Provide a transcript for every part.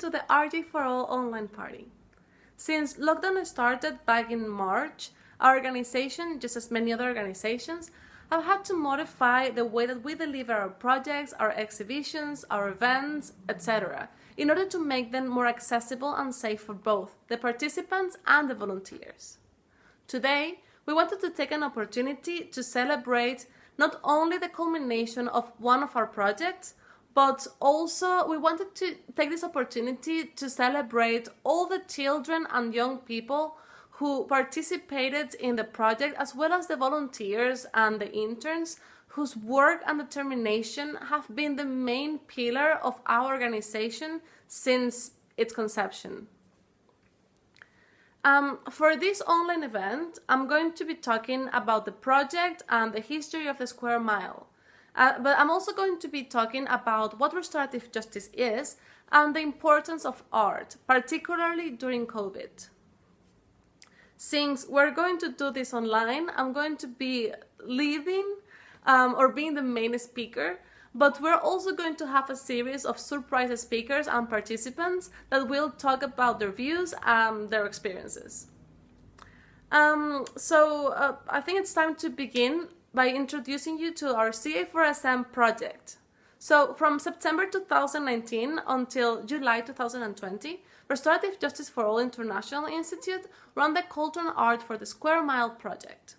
to the RJ4All online party. Since lockdown started back in March, our organization, just as many other organizations, have had to modify the way that we deliver our projects, our exhibitions, our events, etc., in order to make them more accessible and safe for both the participants and the volunteers. Today, we wanted to take an opportunity to celebrate not only the culmination of one of our projects, but also we wanted to take this opportunity to celebrate all the children and young people who participated in the project, as well as the volunteers and the interns whose work and determination have been the main pillar of our organization since its conception. For this online event, I'm going to be talking about the project and the history of the Square Mile. But I'm also going to be talking about what restorative justice is and the importance of art, particularly during COVID. Since we're going to do this online, I'm going to be leading or being the main speaker, but we're also going to have a series of surprise speakers and participants that will talk about their views and their experiences. I think it's time to begin by introducing you to our CA4SM project. So from September 2019 until July 2020, Restorative Justice for All International Institute ran the Culture and Art for the Square Mile project.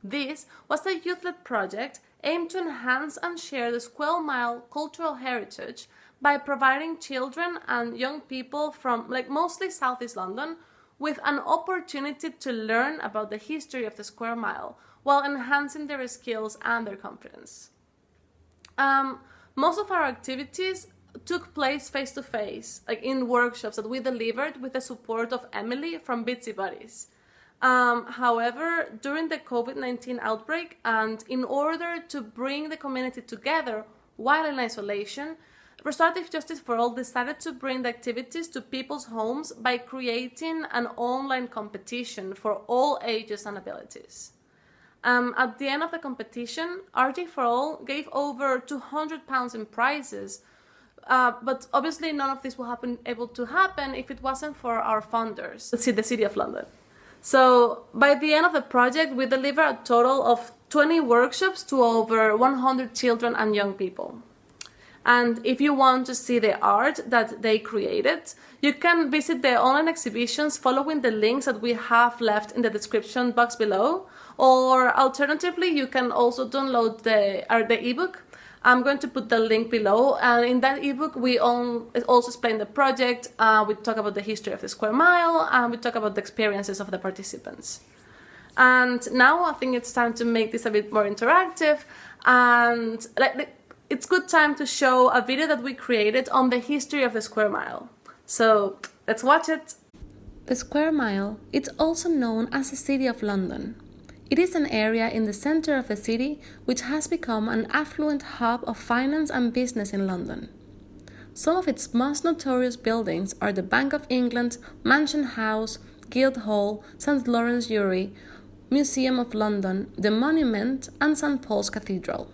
This was a youth-led project aimed to enhance and share the Square Mile cultural heritage by providing children and young people from mostly Southeast London with an opportunity to learn about the history of the Square Mile while enhancing their skills and their confidence. Most of our activities took place face-to-face, in workshops that we delivered with the support of Emily from Bitsy Buddies. However, during the COVID-19 outbreak, and in order to bring the community together while in isolation, Restorative Justice for All decided to bring the activities to people's homes by creating an online competition for all ages and abilities. At the end of the competition, RJ4All gave over £200 in prizes, but obviously none of this would have been able to happen if it wasn't for our funders, the City of London. So by the end of the project, we delivered a total of 20 workshops to over 100 children and young people. And if you want to see the art that they created, you can visit the online exhibitions following the links that we have left in the description box below, or alternatively, you can also download the ebook. I'm going to put the link below, and in that ebook we also explain the project, we talk about the history of the Square Mile, and we talk about the experiences of the participants. And now I think it's time to make this a bit more interactive, and it's good time to show a video that we created on the history of the Square Mile. So let's watch it. The Square Mile, it's also known as the City of London. It is an area in the center of the city which has become an affluent hub of finance and business in London. Some of its most notorious buildings are the Bank of England, Mansion House, Guildhall, St. Lawrence Jewry, Museum of London, the Monument, and St. Paul's Cathedral.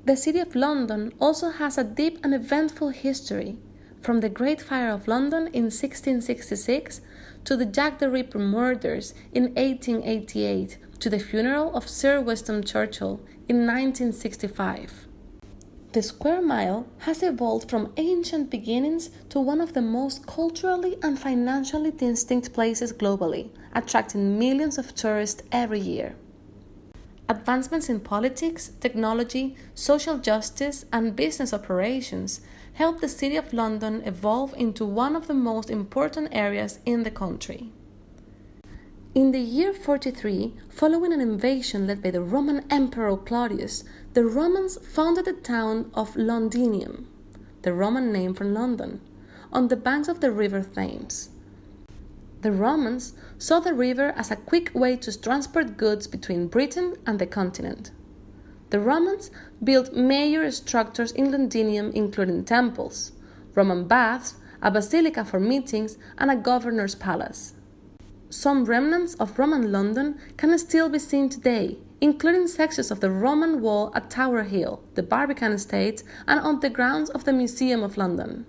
The City of London also has a deep and eventful history, from the Great Fire of London in 1666 to the Jack the Ripper murders in 1888 to the funeral of Sir Winston Churchill in 1965. The Square Mile has evolved from ancient beginnings to one of the most culturally and financially distinct places globally, attracting millions of tourists every year. Advancements in politics, technology, social justice, and business operations helped the City of London evolve into one of the most important areas in the country. In the year 43, following an invasion led by the Roman Emperor Claudius, the Romans founded the town of Londinium, the Roman name for London, on the banks of the river Thames. The Romans saw the river as a quick way to transport goods between Britain and the continent. The Romans built major structures in Londinium, including temples, Roman baths, a basilica for meetings, and a governor's palace. Some remnants of Roman London can still be seen today, including sections of the Roman wall at Tower Hill, the Barbican Estate, and on the grounds of the Museum of London.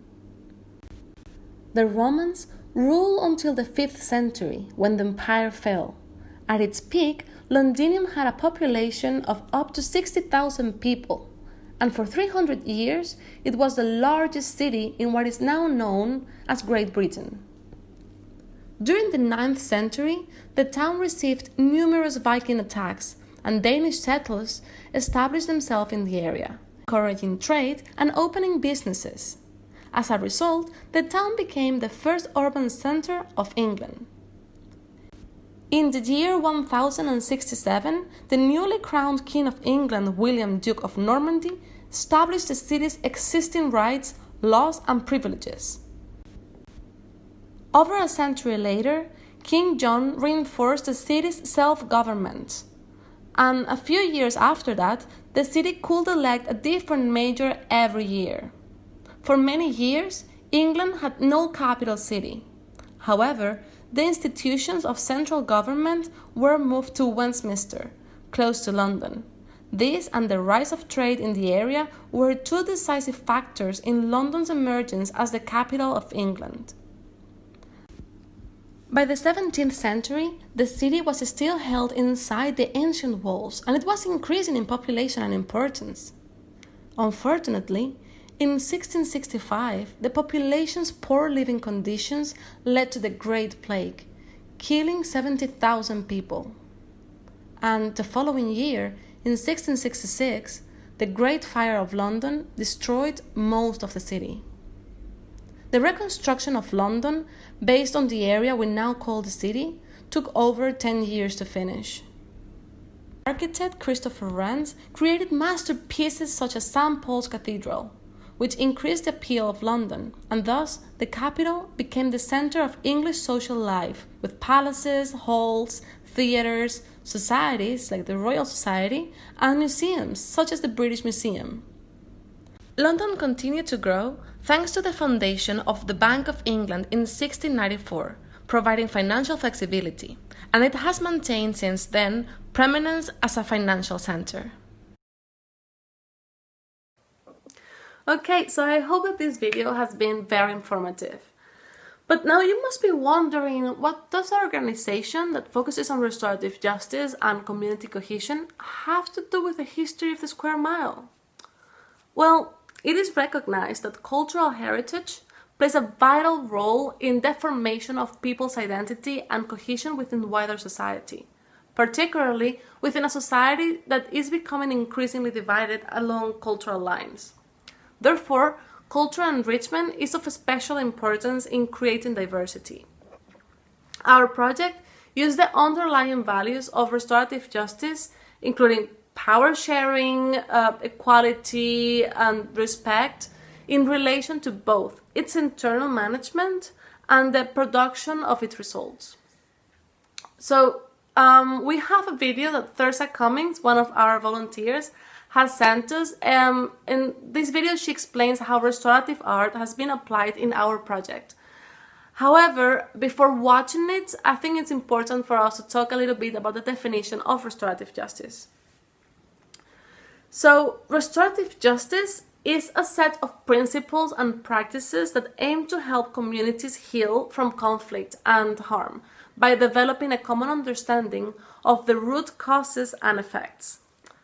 The Romans ruled until the 5th century, when the empire fell. At its peak, Londinium had a population of up to 60,000 people, and for 300 years it was the largest city in what is now known as Great Britain. During the 9th century, the town received numerous Viking attacks, and Danish settlers established themselves in the area, encouraging trade and opening businesses. As a result, the town became the first urban center of England. In the year 1067, the newly crowned King of England, William, Duke of Normandy, established the city's existing rights, laws, and privileges. Over a century later, King John reinforced the city's self-government, and a few years after that, the city could elect a different mayor every year. For many years, England had no capital city. However, the institutions of central government were moved to Westminster, close to London. This and the rise of trade in the area were two decisive factors in London's emergence as the capital of England. By the 17th century, the city was still held inside the ancient walls, and it was increasing in population and importance. Unfortunately, in 1665, the population's poor living conditions led to the Great Plague, killing 70,000 people. And the following year, in 1666, the Great Fire of London destroyed most of the city. The reconstruction of London, based on the area we now call the city, took over 10 years to finish. Architect Christopher Wren created masterpieces such as St. Paul's Cathedral, which increased the appeal of London, and thus the capital became the center of English social life, with palaces, halls, theatres, societies like the Royal Society, and museums such as the British Museum. London continued to grow thanks to the foundation of the Bank of England in 1694, providing financial flexibility, and it has maintained since then prominence as a financial center. Okay, so I hope that this video has been very informative. But now you must be wondering, what does an organization that focuses on restorative justice and community cohesion have to do with the history of the Square Mile? Well, it is recognized that cultural heritage plays a vital role in the formation of people's identity and cohesion within wider society, particularly within a society that is becoming increasingly divided along cultural lines. Therefore, cultural enrichment is of special importance in creating diversity. Our project used the underlying values of restorative justice, including power sharing, equality, and respect, in relation to both its internal management and the production of its results. So we have a video that Thursa Cummings, one of our volunteers, has sent us. In this video she explains how restorative art has been applied in our project. However, before watching it, I think it's important for us to talk a little bit about the definition of restorative justice. So, restorative justice is a set of principles and practices that aim to help communities heal from conflict and harm by developing a common understanding of the root causes and effects.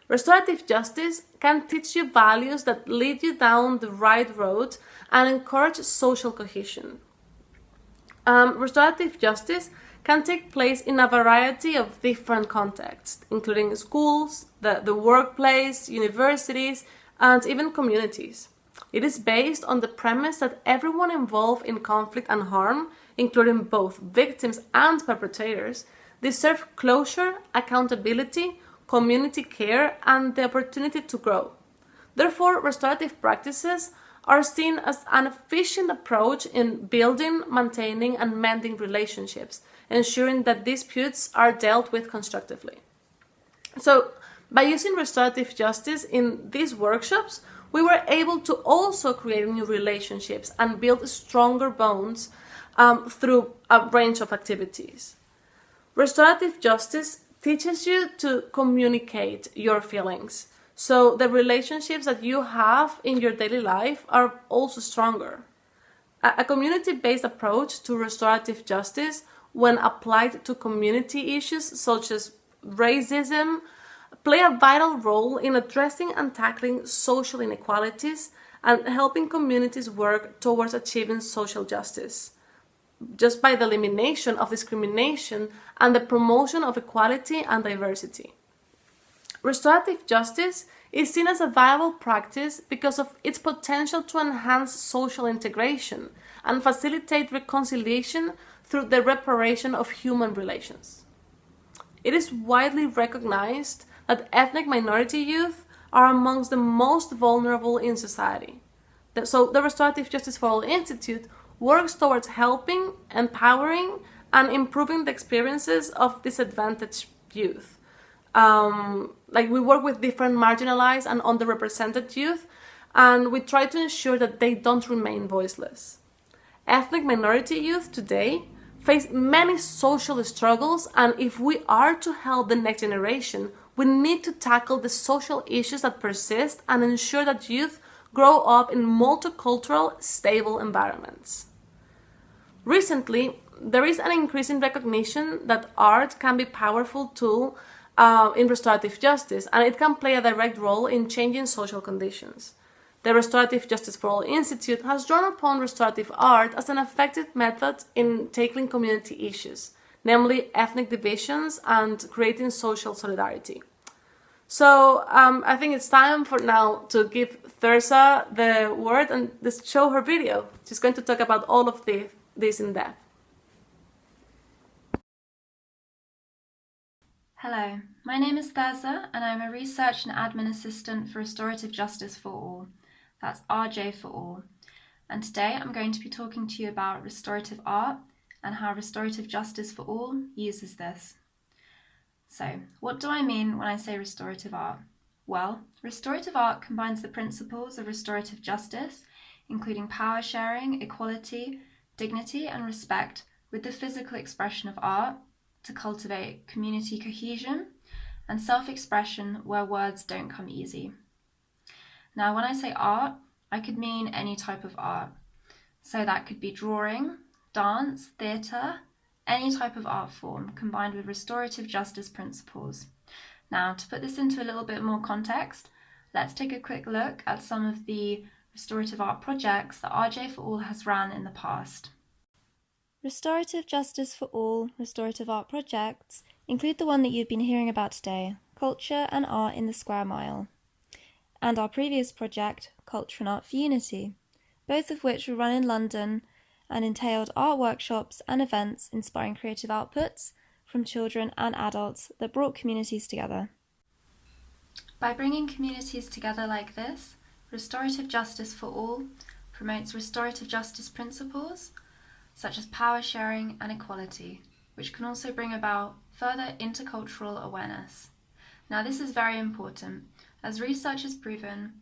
Restorative justice can teach you values that lead you down the right road and encourage social cohesion. Restorative justice can take place in a variety of different contexts, including schools, the workplace, universities, and even communities. It is based on the premise that everyone involved in conflict and harm, including both victims and perpetrators, deserve closure, accountability, community care, and the opportunity to grow. Therefore, restorative practices are seen as an efficient approach in building, maintaining, and mending relationships, ensuring that disputes are dealt with constructively. So, by using restorative justice in these workshops, we were able to also create new relationships and build stronger bonds through a range of activities. Restorative justice teaches you to communicate your feelings, so the relationships that you have in your daily life are also stronger. A community-based approach to restorative justice, when applied to community issues such as racism, play a vital role in addressing and tackling social inequalities and helping communities work towards achieving social justice, just by the elimination of discrimination and the promotion of equality and diversity. Restorative justice is seen as a viable practice because of its potential to enhance social integration and facilitate reconciliation through the reparation of human relations. It is widely recognized that ethnic minority youth are amongst the most vulnerable in society. So the Restorative Justice for All Institute works towards helping, empowering, and improving the experiences of disadvantaged youth. We work with different marginalized and underrepresented youth, and we try to ensure that they don't remain voiceless. Ethnic minority youth today face many social struggles, and if we are to help the next generation, we need to tackle the social issues that persist and ensure that youth grow up in multicultural, stable environments. Recently, there is an increasing recognition that art can be a powerful tool in restorative justice, and it can play a direct role in changing social conditions. The Restorative Justice for All Institute has drawn upon restorative art as an effective method in tackling community issues, namely ethnic divisions and creating social solidarity. So I think it's time for now to give Thursa the word and just show her video. She's going to talk about all of this in depth. Hello, my name is Thursa and I'm a Research and Admin Assistant for Restorative Justice for All. That's RJ4All. And today I'm going to be talking to you about restorative art and how Restorative Justice for All uses this. So, what do I mean when I say restorative art? Well, restorative art combines the principles of restorative justice, including power sharing, equality, dignity, and respect, with the physical expression of art to cultivate community cohesion and self-expression where words don't come easy. Now, when I say art, I could mean any type of art. So that could be drawing, dance, theatre, any type of art form combined with restorative justice principles. Now, to put this into a little bit more context, let's take a quick look at some of the restorative art projects that RJ4All has ran in the past. Restorative Justice for All restorative art projects include the one that you've been hearing about today, Culture and Art in the Square Mile, and our previous project, Culture and Art for Unity, both of which were run in London and entailed art workshops and events inspiring creative outputs from children and adults that brought communities together. By bringing communities together like this, Restorative Justice for All promotes restorative justice principles such as power sharing and equality, which can also bring about further intercultural awareness. Now, this is very important, as research has proven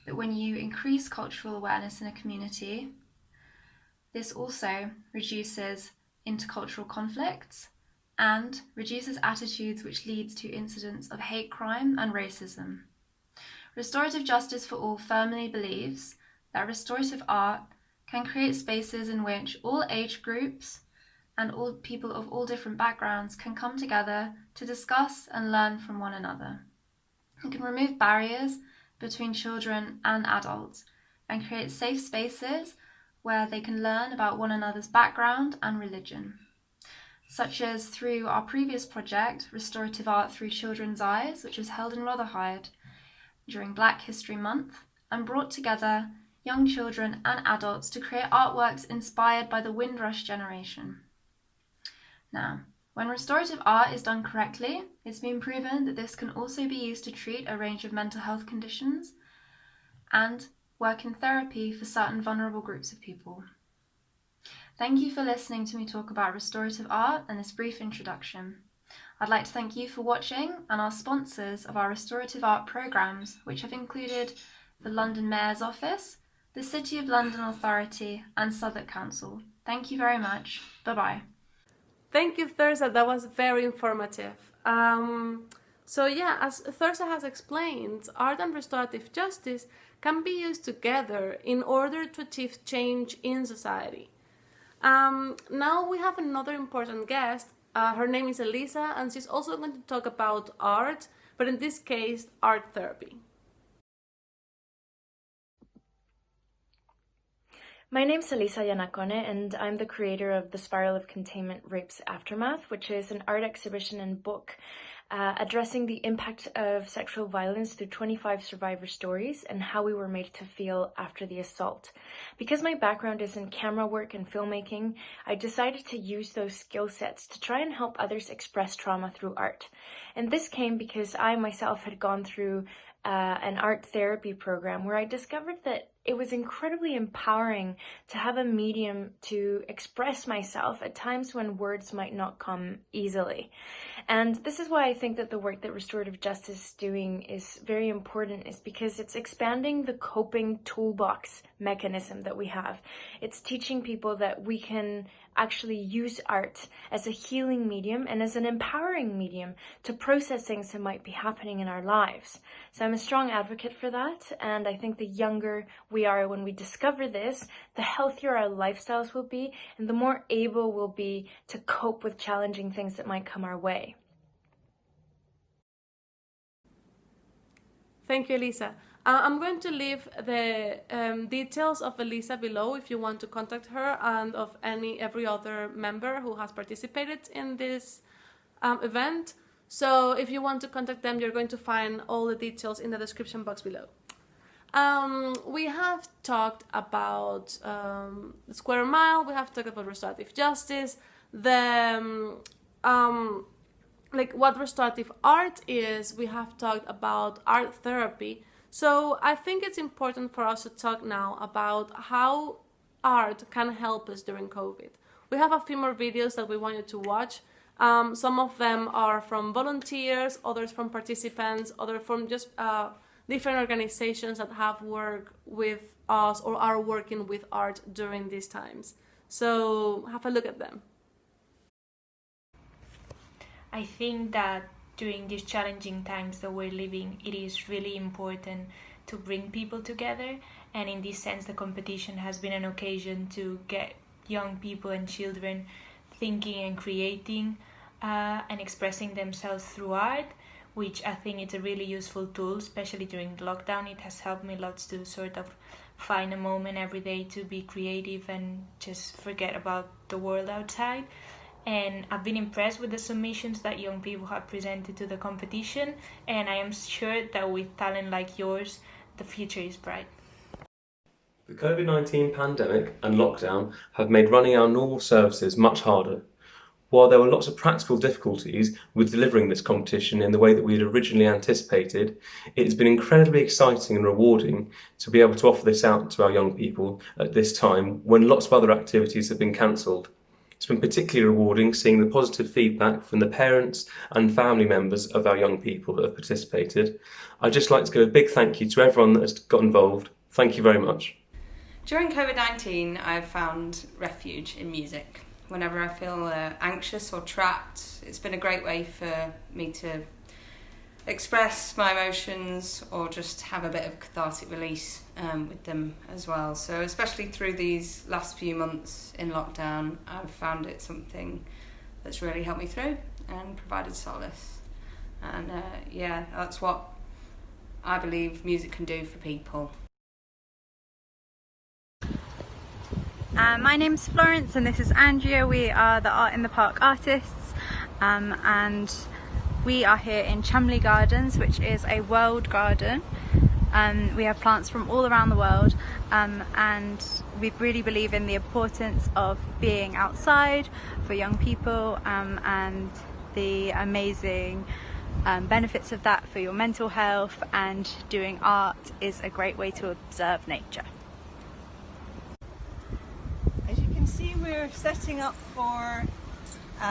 that when you increase cultural awareness in a community, this also reduces intercultural conflicts and reduces attitudes which leads to incidents of hate crime and racism. Restorative Justice for All firmly believes that restorative art can create spaces in which all age groups and all people of all different backgrounds can come together to discuss and learn from one another. It can remove barriers between children and adults and create safe spaces where they can learn about one another's background and religion, such as through our previous project, Restorative Art Through Children's Eyes, which was held in Rotherhithe during Black History Month and brought together young children and adults to create artworks inspired by the Windrush generation. Now, when restorative art is done correctly, it's been proven that this can also be used to treat a range of mental health conditions and work in therapy for certain vulnerable groups of people. Thank you for listening to me talk about restorative art and this brief introduction. I'd like to thank you for watching and our sponsors of our restorative art programs, which have included the London Mayor's Office, the City of London Authority, and Southwark Council. Thank you very much. Bye-bye. Thank you, Thursa. That was very informative. So yeah, as Thursa has explained, art and restorative justice can be used together in order to achieve change in society. Now we have another important guest. Her name is Alyssa, and she's also going to talk about art, but in this case, art therapy. My name's Alyssa Yanacone, and I'm the creator of The Spiral of Containment Rape's Aftermath, which is an art exhibition and book addressing the impact of sexual violence through 25 survivor stories and how we were made to feel after the assault. Because my background is in camera work and filmmaking, I decided to use those skill sets to try and help others express trauma through art. And this came because I myself had gone through an art therapy program where I discovered that it was incredibly empowering to have a medium to express myself at times when words might not come easily. And this is why I think that the work that Restorative Justice is doing is very important, is because it's expanding the coping toolbox mechanism that we have. It's teaching people that we can actually use art as a healing medium and as an empowering medium to process things that might be happening in our lives. So I'm a strong advocate for that, and I think the younger we are when we discover this, the healthier our lifestyles will be, and the more able we'll be to cope with challenging things that might come our way. Thank you, Alyssa. I'm going to leave the details of Alyssa below if you want to contact her, and of every other member who has participated in this event. So if you want to contact them, you're going to find all the details in the description box below. We have talked about the Square Mile, we have talked about restorative justice, like what restorative art is, we have talked about art therapy. So I think it's important for us to talk now about how art can help us during COVID. We have a few more videos that we want you to watch. Some of them are from volunteers, others from participants, others from just different organizations that have worked with us or are working with art during these times. So have a look at them. I think that during these challenging times that we're living, it is really important to bring people together, and in this sense the competition has been an occasion to get young people and children thinking and creating and expressing themselves through art, which I think is a really useful tool, especially during lockdown. It has helped me lots to sort of find a moment every day to be creative and just forget about the world outside. And I've been impressed with the submissions that young people have presented to the competition, and I am sure that with talent like yours, the future is bright. The COVID-19 pandemic and lockdown have made running our normal services much harder. While there were lots of practical difficulties with delivering this competition in the way that we had originally anticipated, it has been incredibly exciting and rewarding to be able to offer this out to our young people at this time when lots of other activities have been cancelled. It's been particularly rewarding seeing the positive feedback from the parents and family members of our young people that have participated. I'd just like to give a big thank you to everyone that has got involved. Thank you very much. During COVID-19, I've found refuge in music. Whenever I feel anxious or trapped, it's been a great way for me to express my emotions or just have a bit of cathartic release with them as well. So especially through these last few months in lockdown, I've found it something that's really helped me through and provided solace. And that's what I believe music can do for people. My name's Florence and this is Andrea. We are the Art in the Park artists, and we are here in Chamley Gardens, which is a world garden. We have plants from all around the world, and we really believe in the importance of being outside for young people, and the amazing benefits of that for your mental health, and doing art is a great way to observe nature. As you can see, we're setting up for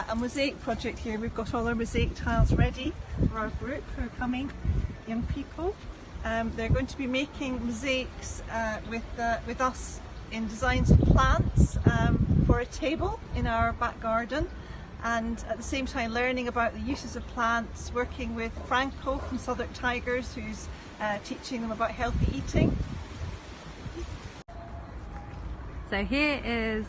a mosaic project here. We've got all our mosaic tiles ready for our group who are coming, young people. They're going to be making mosaics with us in designs of plants for a table in our back garden. and at the same time learning about the uses of plants, working with Franco from Southern Tigers, who's teaching them about healthy eating. So here is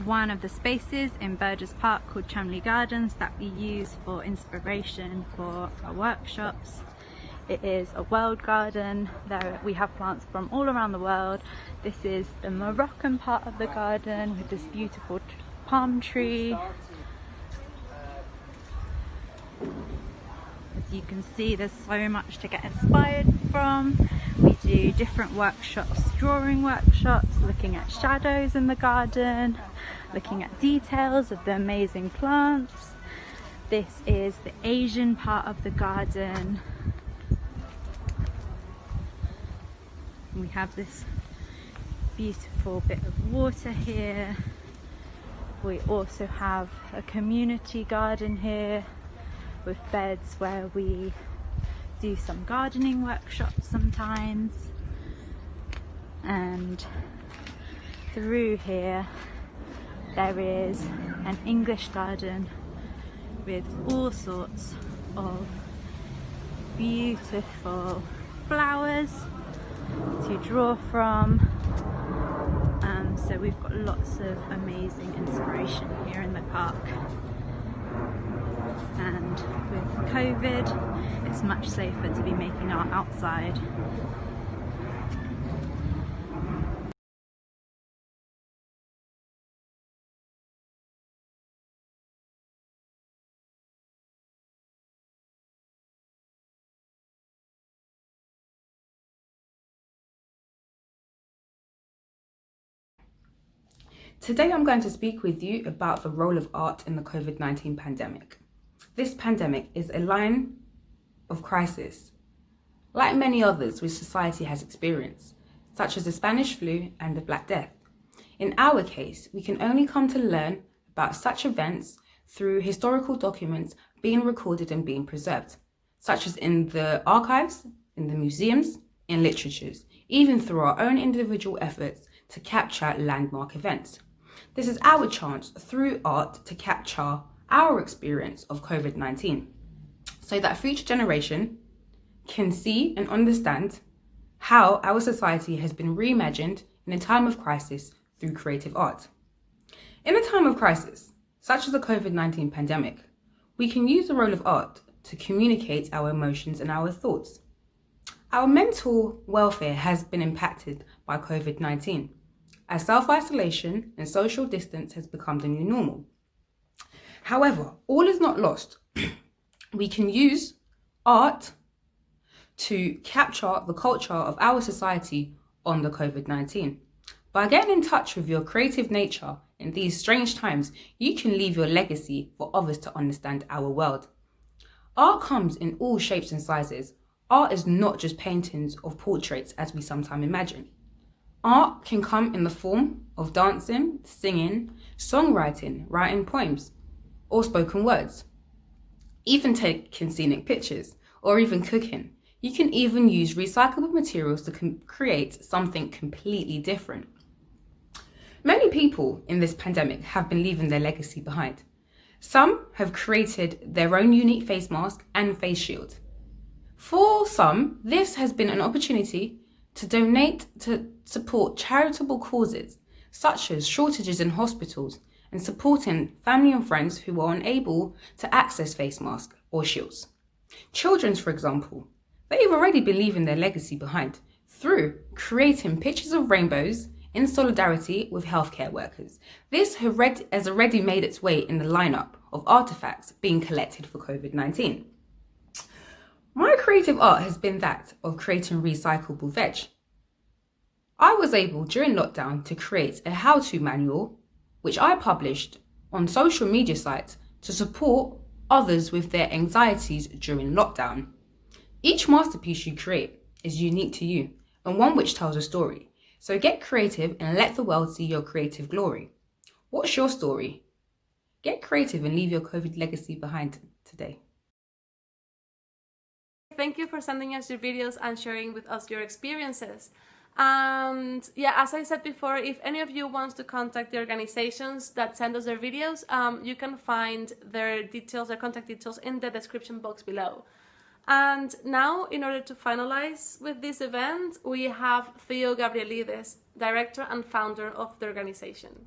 one of the spaces in Burgess Park called Chamley Gardens that we use for inspiration for our workshops. It is a world garden. There we have plants from all around the world. This is the Moroccan part of the garden with this beautiful palm tree. As you can see, there's so much to get inspired from. We do different workshops, drawing workshops, looking at shadows in the garden, looking at details of the amazing plants. This is the Asian part of the garden. We have this beautiful bit of water here. We also have a community garden here with beds where we do some gardening workshops sometimes. And through here there is an English garden with all sorts of beautiful flowers to draw from. So we've got lots of amazing inspiration here in the park. And with COVID, it's much safer to be making art outside. Today I'm going to speak with you about the role of art in the COVID-19 pandemic. This pandemic is a line of crisis, like many others which society has experienced, such as the Spanish flu and the Black Death. In our case, we can only come to learn about such events through historical documents being recorded and being preserved, such as in the archives, in the museums, in literatures, even through our own individual efforts to capture landmark events. This is our chance through art to capture our experience of COVID-19 so that future generation can see and understand how our society has been reimagined in a time of crisis through creative art. In a time of crisis, such as the COVID-19 pandemic, we can use the role of art to communicate our emotions and our thoughts. Our mental welfare has been impacted by COVID-19, as self-isolation and social distance has become the new normal. However, all is not lost. We can use art to capture the culture of our society on the COVID-19. By getting in touch with your creative nature in these strange times, you can leave your legacy for others to understand our world. Art comes in all shapes and sizes. Art is not just paintings of portraits as we sometimes imagine. Art can come in the form of dancing, singing, songwriting, writing poems, or spoken words. Even taking scenic pictures, or even cooking. You can even use recyclable materials to create something completely different. Many people in this pandemic have been leaving their legacy behind. Some have created their own unique face mask and face shield. For some, this has been an opportunity to donate to support charitable causes, such as shortages in hospitals and supporting family and friends who are unable to access face masks or shields. Children, for example, they've already been leaving their legacy behind through creating pictures of rainbows in solidarity with healthcare workers. This has already made its way in the lineup of artifacts being collected for COVID-19. My creative art has been that of creating recyclable veg. I was able during lockdown to create a how-to manual, which I published on social media sites to support others with their anxieties during lockdown. Each masterpiece you create is unique to you and one which tells a story. So get creative and let the world see your creative glory. What's your story? Get creative and leave your COVID legacy behind today. Thank you for sending us your videos and sharing with us your experiences. And yeah, as I said before, if any of you wants to contact the organizations that send us their videos, you can find their details, their contact details in the description box below. And now, in order to finalize with this event, we have Theo Gabrielides, director and founder of the organization.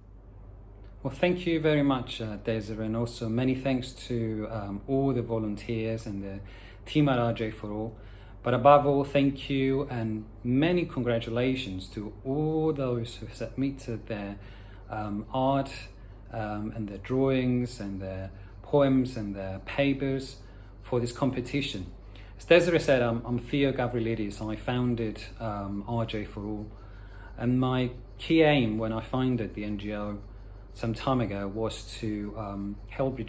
Well, thank you very much, Desiree, and also many thanks to all the volunteers and the team at RJ4All. But above all, thank you and many congratulations to all those who submitted their art and their drawings and their poems and their papers for this competition. As Desiree said, I'm Theo Gabrielides. I founded RJ4All, and my key aim when I founded the NGO some time ago was to help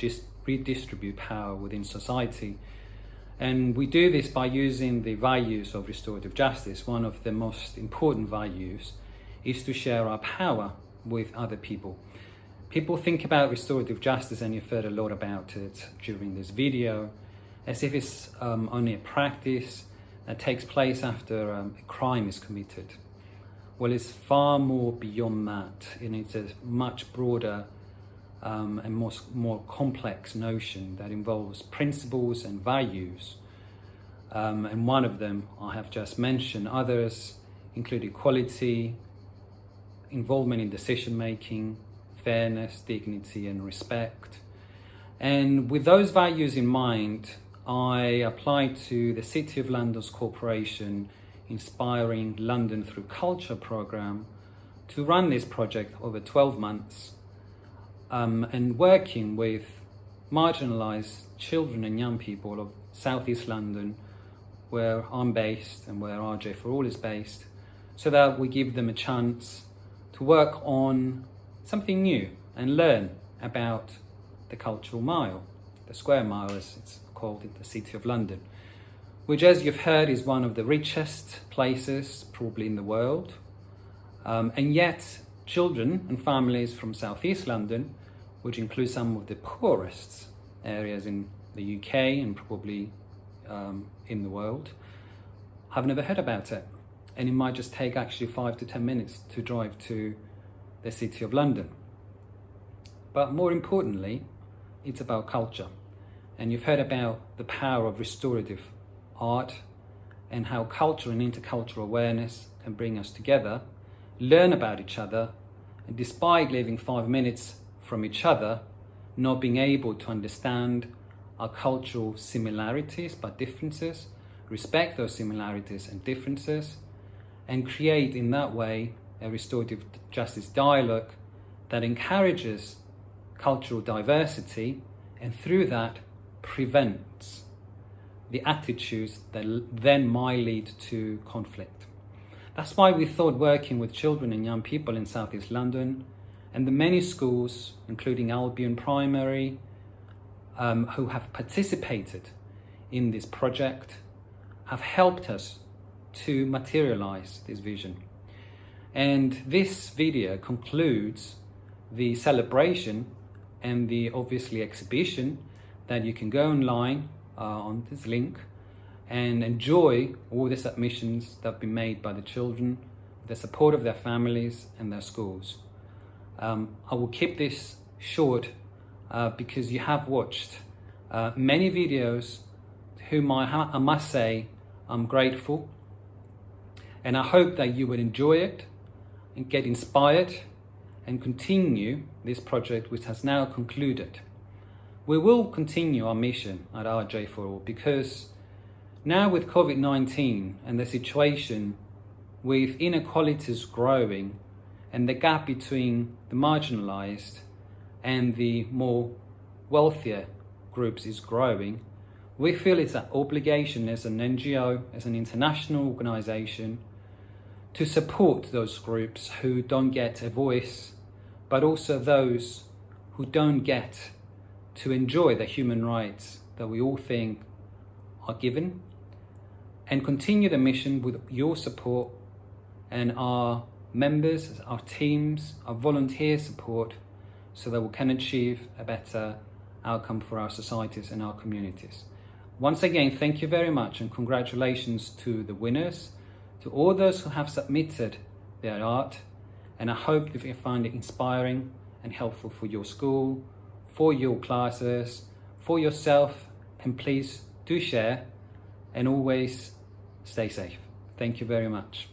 redistribute power within society. And we do this by using the values of restorative justice. One of the most important values is to share our power with other people. People think about restorative justice, and you've heard a lot about it during this video, as if it's only a practice that takes place after a crime is committed. Well, it's far more beyond that, and it's a much broader and more complex notion that involves principles and values. And one of them I have just mentioned. Others include equality, involvement in decision making, fairness, dignity and respect. And with those values in mind, I applied to the City of London's Corporation Inspiring London Through Culture programme to run this project over 12 months and working with marginalised children and young people of South East London, where I'm based and where RJ4All is based, so that we give them a chance to work on something new and learn about the cultural mile, the square mile as it's called in the City of London, which, as you've heard, is one of the richest places probably in the world. And yet children and families from South East London, which includes some of the poorest areas in the UK and probably in the world, have never heard about it. And it might just take actually 5 to 10 minutes to drive to the City of London. But more importantly, it's about culture. And you've heard about the power of restorative art and how culture and intercultural awareness can bring us together, learn about each other, and despite living 5 minutes from each other, not being able to understand our cultural similarities but differences, respect those similarities and differences, and create in that way a restorative justice dialogue that encourages cultural diversity and through that prevents the attitudes that then might lead to conflict. That's why we thought working with children and young people in South East London and the many schools, including Albion Primary, who have participated in this project, have helped us to materialize this vision. And this video concludes the celebration and the obviously exhibition that you can go online on this link and enjoy all the submissions that have been made by the children, the support of their families and their schools. I will keep this short because you have watched many videos to whom I must say I'm grateful, and I hope that you will enjoy it and get inspired and continue this project, which has now concluded. We will continue our mission at RJ4All because now with COVID-19 and the situation with inequalities growing and the gap between the marginalised and the more wealthier groups is growing, we feel it's an obligation as an NGO, as an international organisation, to support those groups who don't get a voice, but also those who don't get to enjoy the human rights that we all think are given, and continue the mission with your support and our members, our teams, our volunteer support, so that we can achieve a better outcome for our societies and our communities. Once again, thank you very much and congratulations to the winners, to all those who have submitted their art, and I hope you find it inspiring and helpful for your school, for your classes, for yourself, and please do share and always stay safe. Thank you very much.